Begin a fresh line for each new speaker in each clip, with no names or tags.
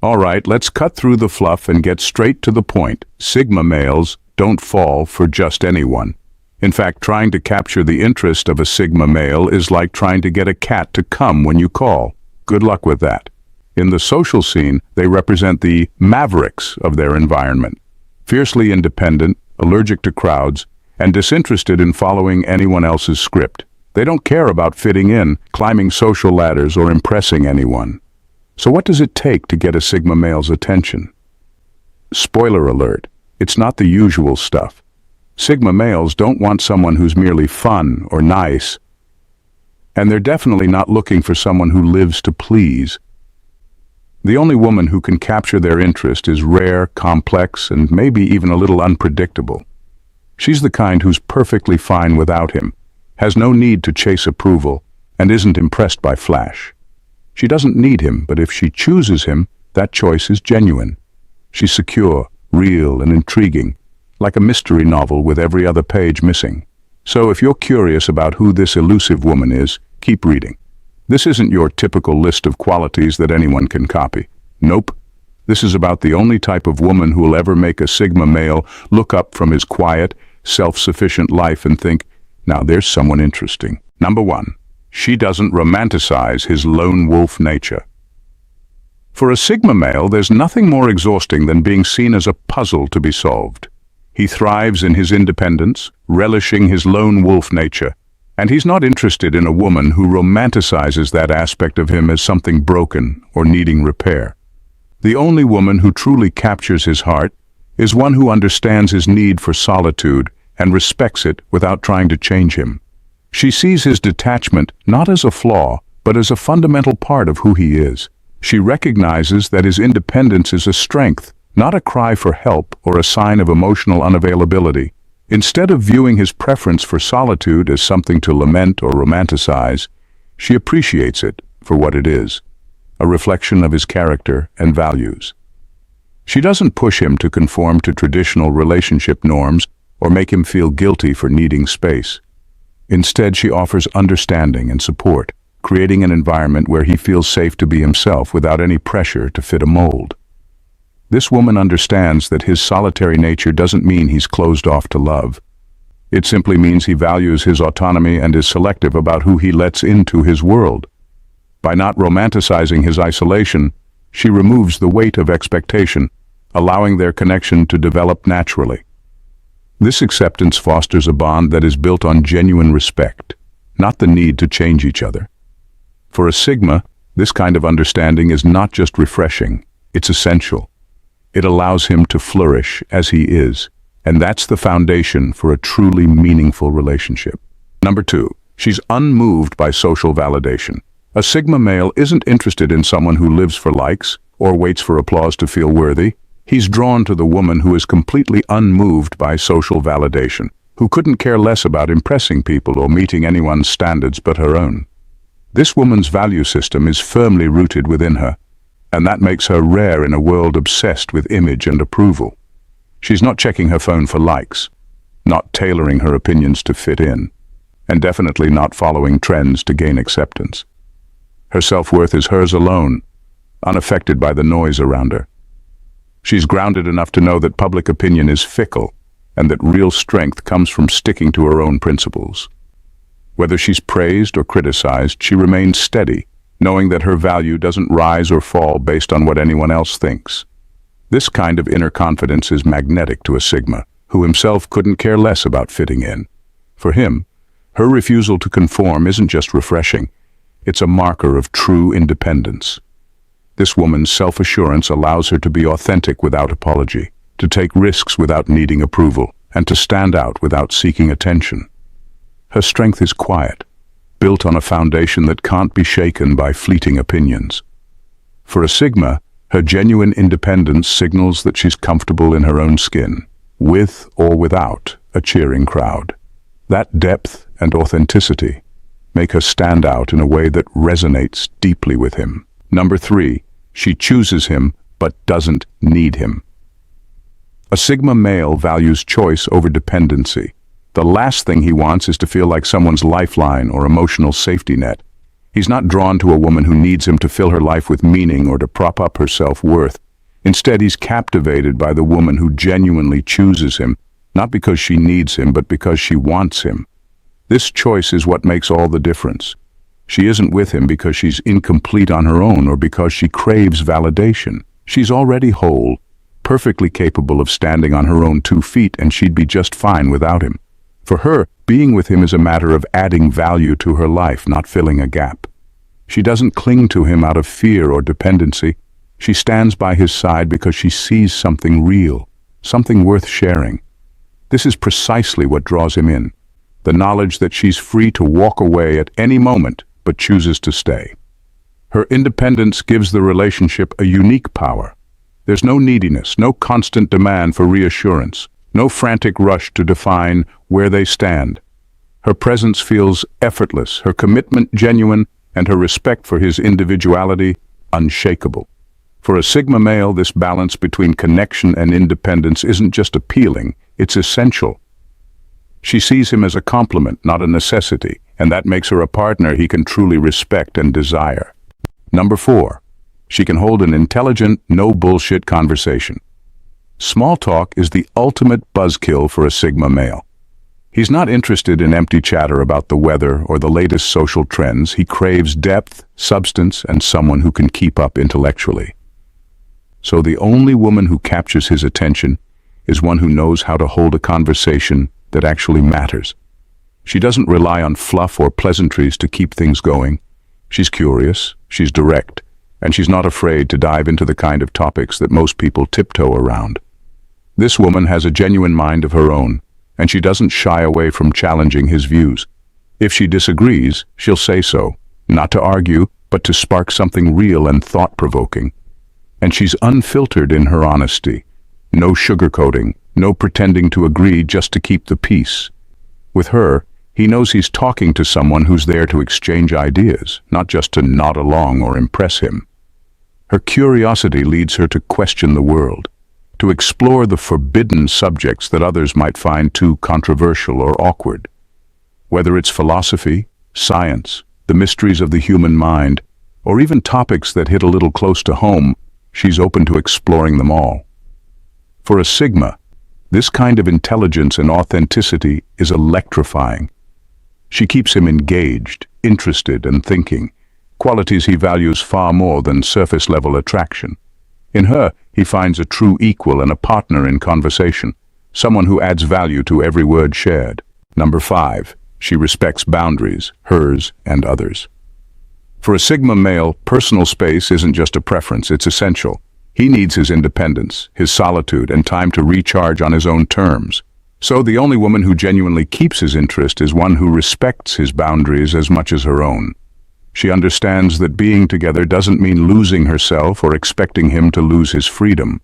All right, let's cut through the fluff and get straight to the point. Sigma males don't fall for just anyone. In fact, trying to capture the interest of a Sigma male is like trying to get a cat to come when you call. Good luck with that. In the social scene, they represent the mavericks of their environment. Fiercely independent, allergic to crowds, and disinterested in following anyone else's script. They don't care about fitting in, climbing social ladders, or impressing anyone. So what does it take to get a Sigma male's attention? Spoiler alert, it's not the usual stuff. Sigma males don't want someone who's merely fun or nice, and they're definitely not looking for someone who lives to please. The only woman who can capture their interest is rare, complex, and maybe even a little unpredictable. She's the kind who's perfectly fine without him, has no need to chase approval, and isn't impressed by flash. She doesn't need him, but if she chooses him, that choice is genuine. She's secure, real, and intriguing, like a mystery novel with every other page missing. So if you're curious about who this elusive woman is, keep reading. This isn't your typical list of qualities that anyone can copy. Nope. This is about the only type of woman who will ever make a Sigma male look up from his quiet, self-sufficient life and think, now there's someone interesting. Number 1. She doesn't romanticize his lone wolf nature. For a Sigma male, there's nothing more exhausting than being seen as a puzzle to be solved. He thrives in his independence, relishing his lone wolf nature, and he's not interested in a woman who romanticizes that aspect of him as something broken or needing repair. The only woman who truly captures his heart is one who understands his need for solitude and respects it without trying to change him. She sees his detachment not as a flaw, but as a fundamental part of who he is. She recognizes that his independence is a strength, not a cry for help or a sign of emotional unavailability. Instead of viewing his preference for solitude as something to lament or romanticize, she appreciates it for what it is, a reflection of his character and values. She doesn't push him to conform to traditional relationship norms or make him feel guilty for needing space. Instead, she offers understanding and support, creating an environment where he feels safe to be himself without any pressure to fit a mold. This woman understands that his solitary nature doesn't mean he's closed off to love. It simply means he values his autonomy and is selective about who he lets into his world. By not romanticizing his isolation, she removes the weight of expectation, allowing their connection to develop naturally. This acceptance fosters a bond that is built on genuine respect, not the need to change each other. For a Sigma, this kind of understanding is not just refreshing, it's essential. It allows him to flourish as he is, and that's the foundation for a truly meaningful relationship. Number 2, she's unmoved by social validation. A Sigma male isn't interested in someone who lives for likes or waits for applause to feel worthy. He's drawn to the woman who is completely unmoved by social validation, who couldn't care less about impressing people or meeting anyone's standards but her own. This woman's value system is firmly rooted within her, and that makes her rare in a world obsessed with image and approval. She's not checking her phone for likes, not tailoring her opinions to fit in, and definitely not following trends to gain acceptance. Her self-worth is hers alone, unaffected by the noise around her. She's grounded enough to know that public opinion is fickle, and that real strength comes from sticking to her own principles. Whether she's praised or criticized, she remains steady, knowing that her value doesn't rise or fall based on what anyone else thinks. This kind of inner confidence is magnetic to a Sigma, who himself couldn't care less about fitting in. For him, her refusal to conform isn't just refreshing, it's a marker of true independence. This woman's self-assurance allows her to be authentic without apology, to take risks without needing approval, and to stand out without seeking attention. Her strength is quiet, built on a foundation that can't be shaken by fleeting opinions. For a Sigma, her genuine independence signals that she's comfortable in her own skin, with or without a cheering crowd. That depth and authenticity make her stand out in a way that resonates deeply with him. Number 3, she chooses him but doesn't need him. A Sigma male values choice over dependency. The last thing he wants is to feel like someone's lifeline or emotional safety net. He's not drawn to a woman who needs him to fill her life with meaning or to prop up her self-worth. Instead, he's captivated by the woman who genuinely chooses him, not because she needs him, but because she wants him. This choice is what makes all the difference. She isn't with him because she's incomplete on her own or because she craves validation. She's already whole, perfectly capable of standing on her own 2 feet, and she'd be just fine without him. For her, being with him is a matter of adding value to her life, not filling a gap. She doesn't cling to him out of fear or dependency. She stands by his side because she sees something real, something worth sharing. This is precisely what draws him in, the knowledge that she's free to walk away at any moment, but chooses to stay. Her independence gives the relationship a unique power. There's no neediness, no constant demand for reassurance, no frantic rush to define where they stand. Her presence feels effortless, her commitment genuine, and her respect for his individuality unshakable. For a Sigma male, this balance between connection and independence isn't just appealing, it's essential. She sees him as a complement, not a necessity, and that makes her a partner he can truly respect and desire. Number 4. She can hold an intelligent, no-bullshit conversation. Small talk is the ultimate buzzkill for a Sigma male. He's not interested in empty chatter about the weather or the latest social trends. He craves depth, substance, and someone who can keep up intellectually. So the only woman who captures his attention is one who knows how to hold a conversation that actually matters. She doesn't rely on fluff or pleasantries to keep things going. She's curious, she's direct, and she's not afraid to dive into the kind of topics that most people tiptoe around. This woman has a genuine mind of her own, and she doesn't shy away from challenging his views. If she disagrees, she'll say so, not to argue, but to spark something real and thought-provoking. And she's unfiltered in her honesty. No sugarcoating, no pretending to agree just to keep the peace. With her, he knows he's talking to someone who's there to exchange ideas, not just to nod along or impress him. Her curiosity leads her to question the world, to explore the forbidden subjects that others might find too controversial or awkward. Whether it's philosophy, science, the mysteries of the human mind, or even topics that hit a little close to home, she's open to exploring them all. For a Sigma, this kind of intelligence and authenticity is electrifying. She keeps him engaged, interested, and thinking, qualities he values far more than surface-level attraction. In her, he finds a true equal and a partner in conversation, someone who adds value to every word shared. Number 5. She respects boundaries, hers and others. For a Sigma male, personal space isn't just a preference, it's essential. He needs his independence, his solitude, and time to recharge on his own terms. So the only woman who genuinely keeps his interest is one who respects his boundaries as much as her own. She understands that being together doesn't mean losing herself or expecting him to lose his freedom.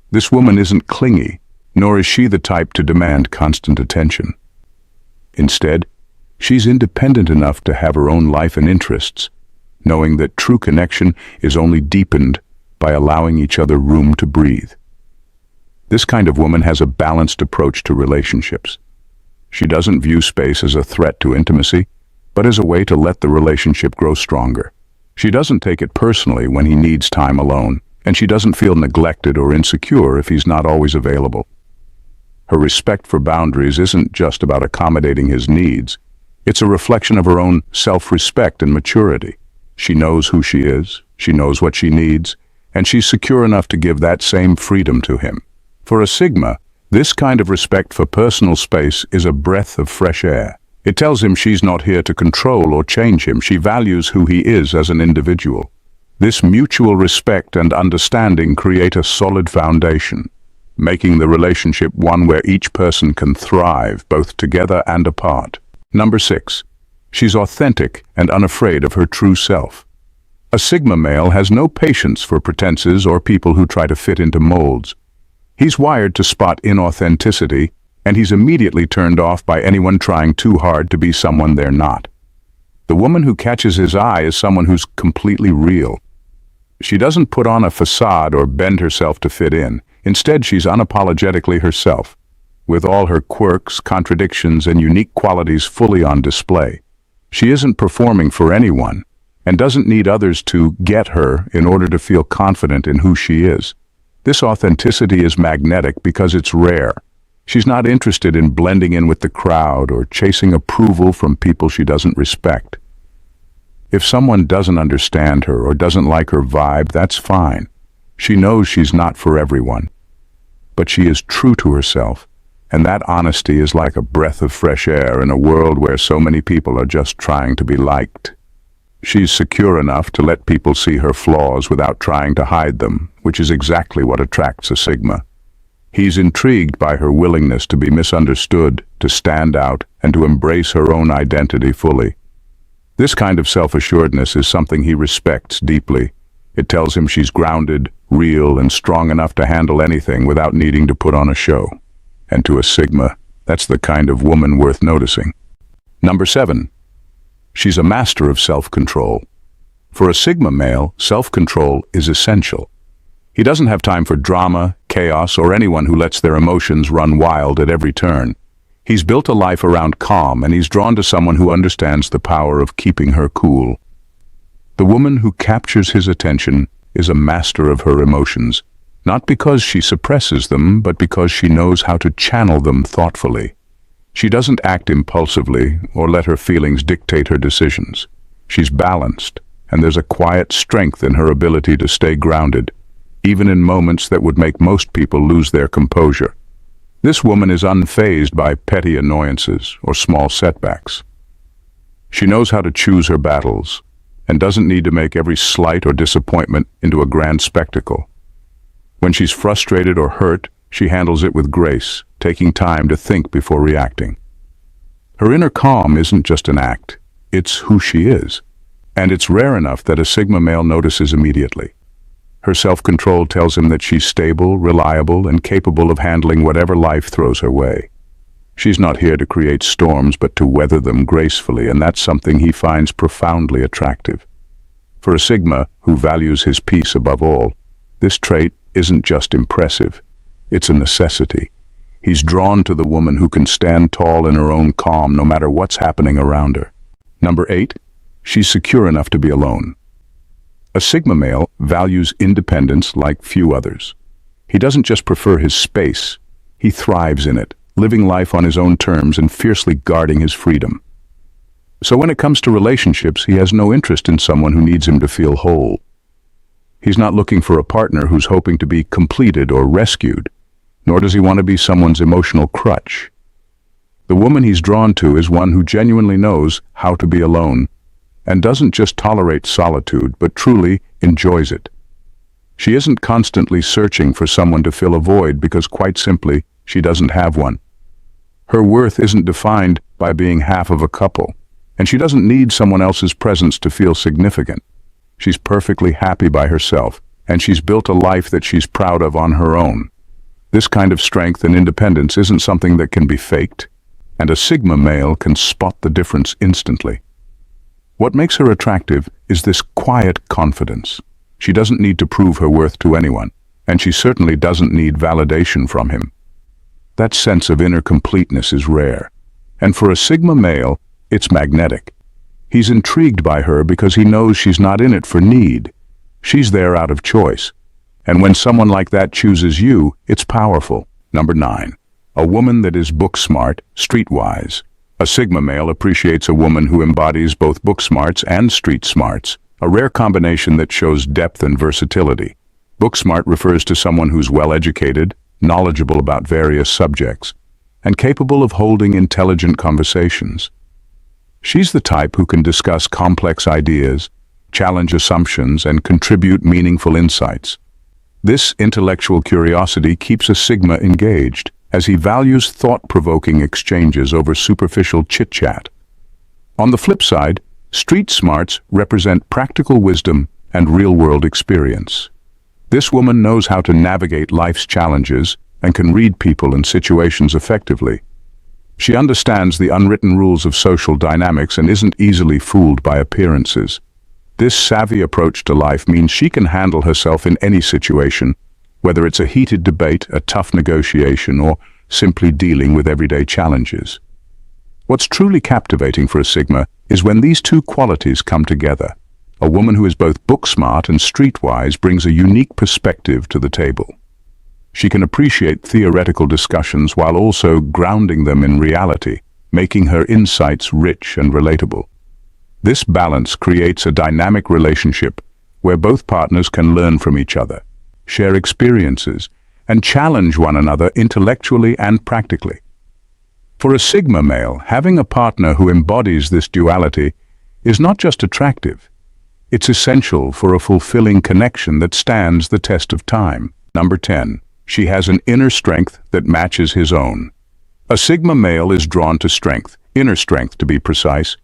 This woman isn't clingy, nor is she the type to demand constant attention. Instead, she's independent enough to have her own life and interests, knowing that true connection is only deepened by allowing each other room to breathe. This kind of woman has a balanced approach to relationships. She doesn't view space as a threat to intimacy, but as a way to let the relationship grow stronger. She doesn't take it personally when he needs time alone, and she doesn't feel neglected or insecure if he's not always available. Her respect for boundaries isn't just about accommodating his needs. It's a reflection of her own self-respect and maturity. She knows who she is, she knows what she needs, and she's secure enough to give that same freedom to him. For a Sigma, this kind of respect for personal space is a breath of fresh air. It tells him she's not here to control or change him. She values who he is as an individual. This mutual respect and understanding create a solid foundation, making the relationship one where each person can thrive, both together and apart. Number 6. She's authentic and unafraid of her true self. A Sigma male has no patience for pretenses or people who try to fit into molds. He's wired to spot inauthenticity, and he's immediately turned off by anyone trying too hard to be someone they're not. The woman who catches his eye is someone who's completely real. She doesn't put on a facade or bend herself to fit in. Instead, she's unapologetically herself, with all her quirks, contradictions, and unique qualities fully on display. She isn't performing for anyone. and doesn't need others to get her in order to feel confident in who she is. This authenticity is magnetic because it's rare. She's not interested in blending in with the crowd or chasing approval from people she doesn't respect. If someone doesn't understand her or doesn't like her vibe, that's fine. She knows she's not for everyone. But she is true to herself, and that honesty is like a breath of fresh air in a world where so many people are just trying to be liked. She's secure enough to let people see her flaws without trying to hide them, which is exactly what attracts a Sigma. He's intrigued by her willingness to be misunderstood, to stand out, and to embrace her own identity fully. This kind of self-assuredness is something he respects deeply. It tells him she's grounded, real, and strong enough to handle anything without needing to put on a show. And to a Sigma, that's the kind of woman worth noticing. Number 7. She's a master of self-control. For a Sigma male, self-control is essential. He doesn't have time for drama, chaos, or anyone who lets their emotions run wild at every turn. He's built a life around calm, and he's drawn to someone who understands the power of keeping her cool. The woman who captures his attention is a master of her emotions, not because she suppresses them, but because she knows how to channel them thoughtfully. She doesn't act impulsively or let her feelings dictate her decisions. She's balanced, and there's a quiet strength in her ability to stay grounded, even in moments that would make most people lose their composure. This woman is unfazed by petty annoyances or small setbacks. She knows how to choose her battles and doesn't need to make every slight or disappointment into a grand spectacle. When she's frustrated or hurt, she handles it with grace, taking time to think before reacting. Her inner calm isn't just an act, it's who she is, and it's rare enough that a Sigma male notices immediately. Her self-control tells him that she's stable, reliable, and capable of handling whatever life throws her way. She's not here to create storms, but to weather them gracefully, and that's something he finds profoundly attractive. For a Sigma who values his peace above all, this trait isn't just impressive, it's a necessity. He's drawn to the woman who can stand tall in her own calm no matter what's happening around her. Number 8, she's secure enough to be alone. A Sigma male values independence like few others. He doesn't just prefer his space, he thrives in it, living life on his own terms and fiercely guarding his freedom. So when it comes to relationships, he has no interest in someone who needs him to feel whole. He's not looking for a partner who's hoping to be completed or rescued, nor does he want to be someone's emotional crutch. The woman he's drawn to is one who genuinely knows how to be alone, and doesn't just tolerate solitude, but truly enjoys it. She isn't constantly searching for someone to fill a void because, quite simply, she doesn't have one. Her worth isn't defined by being half of a couple, and she doesn't need someone else's presence to feel significant. She's perfectly happy by herself, and she's built a life that she's proud of on her own. This kind of strength and independence isn't something that can be faked, and a Sigma male can spot the difference instantly. What makes her attractive is this quiet confidence. She doesn't need to prove her worth to anyone, and she certainly doesn't need validation from him. That sense of inner completeness is rare, and for a Sigma male, it's magnetic. He's intrigued by her because he knows she's not in it for need. She's there out of choice. And when someone like that chooses you, it's powerful. Number 9. A woman that is book smart, streetwise. A Sigma male appreciates a woman who embodies both book smarts and street smarts, a rare combination that shows depth and versatility. Book smart refers to someone who's well-educated, knowledgeable about various subjects, and capable of holding intelligent conversations. She's the type who can discuss complex ideas, challenge assumptions, and contribute meaningful insights. This intellectual curiosity keeps a Sigma engaged, as he values thought-provoking exchanges over superficial chit-chat. On the flip side, street smarts represent practical wisdom and real-world experience. This woman knows how to navigate life's challenges and can read people and situations effectively. She understands the unwritten rules of social dynamics and isn't easily fooled by appearances. This savvy approach to life means she can handle herself in any situation, whether it's a heated debate, a tough negotiation, or simply dealing with everyday challenges. What's truly captivating for a Sigma is when these two qualities come together. A woman who is both book-smart and streetwise brings a unique perspective to the table. She can appreciate theoretical discussions while also grounding them in reality, making her insights rich and relatable. This balance creates a dynamic relationship where both partners can learn from each other, share experiences, and challenge one another intellectually and practically. For a Sigma male, having a partner who embodies this duality is not just attractive, it's essential for a fulfilling connection that stands the test of time. Number 10. She has an inner strength that matches his own. A Sigma male is drawn to strength, inner strength to be precise.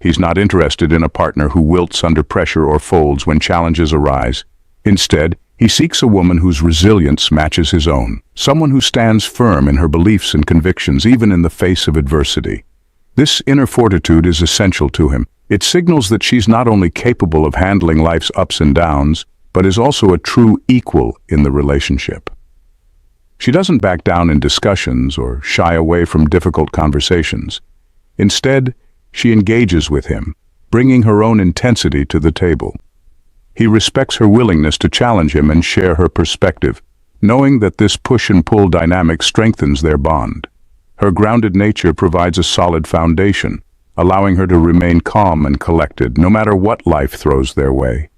He's not interested in a partner who wilts under pressure or folds when challenges arise. Instead, he seeks a woman whose resilience matches his own, someone who stands firm in her beliefs and convictions even in the face of adversity. This inner fortitude is essential to him. It signals that she's not only capable of handling life's ups and downs, but is also a true equal in the relationship. She doesn't back down in discussions or shy away from difficult conversations. Instead, she engages with him, bringing her own intensity to the table. He respects her willingness to challenge him and share her perspective, knowing that this push and pull dynamic strengthens their bond. Her grounded nature provides a solid foundation, allowing her to remain calm and collected no matter what life throws their way.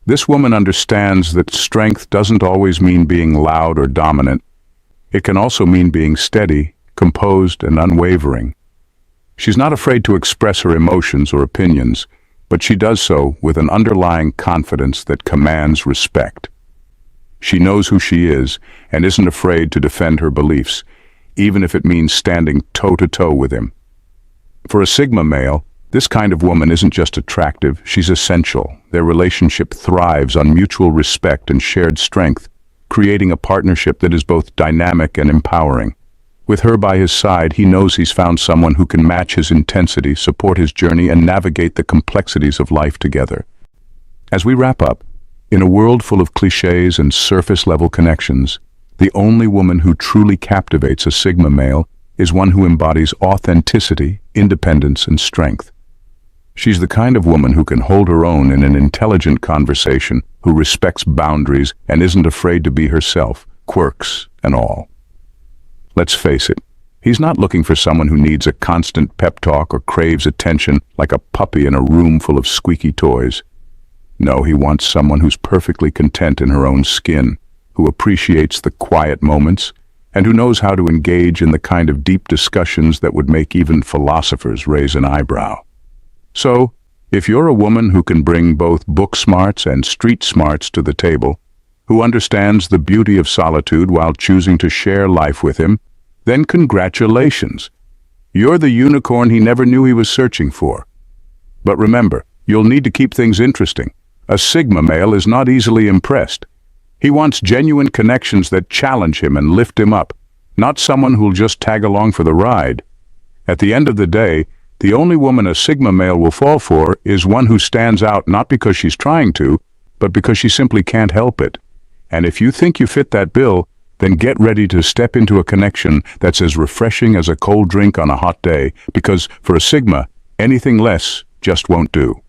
This woman understands that strength doesn't always mean being loud or dominant. It can also mean being steady, composed, and unwavering. She's not afraid to express her emotions or opinions, but she does so with an underlying confidence that commands respect. She knows who she is and isn't afraid to defend her beliefs, even if it means standing toe-to-toe with him. For a Sigma male, this kind of woman isn't just attractive, she's essential. Their relationship thrives on mutual respect and shared strength, creating a partnership that is both dynamic and empowering. With her by his side, he knows he's found someone who can match his intensity, support his journey, and navigate the complexities of life together. As we wrap up, in a world full of cliches and surface-level connections, the only woman who truly captivates a Sigma male is one who embodies authenticity, independence, and strength. She's the kind of woman who can hold her own in an intelligent conversation, who respects boundaries and isn't afraid to be herself, quirks and all. Let's face it, he's not looking for someone who needs a constant pep talk or craves attention like a puppy in a room full of squeaky toys. No, he wants someone who's perfectly content in her own skin, who appreciates the quiet moments, and who knows how to engage in the kind of deep discussions that would make even philosophers raise an eyebrow. So, if you're a woman who can bring both book smarts and street smarts to the table, who understands the beauty of solitude while choosing to share life with him, then congratulations. You're the unicorn he never knew he was searching for. But remember, you'll need to keep things interesting. A Sigma male is not easily impressed. He wants genuine connections that challenge him and lift him up, not someone who'll just tag along for the ride. At the end of the day, the only woman a Sigma male will fall for is one who stands out not because she's trying to, but because she simply can't help it. And if you think you fit that bill, then get ready to step into a connection that's as refreshing as a cold drink on a hot day, because for a Sigma, anything less just won't do.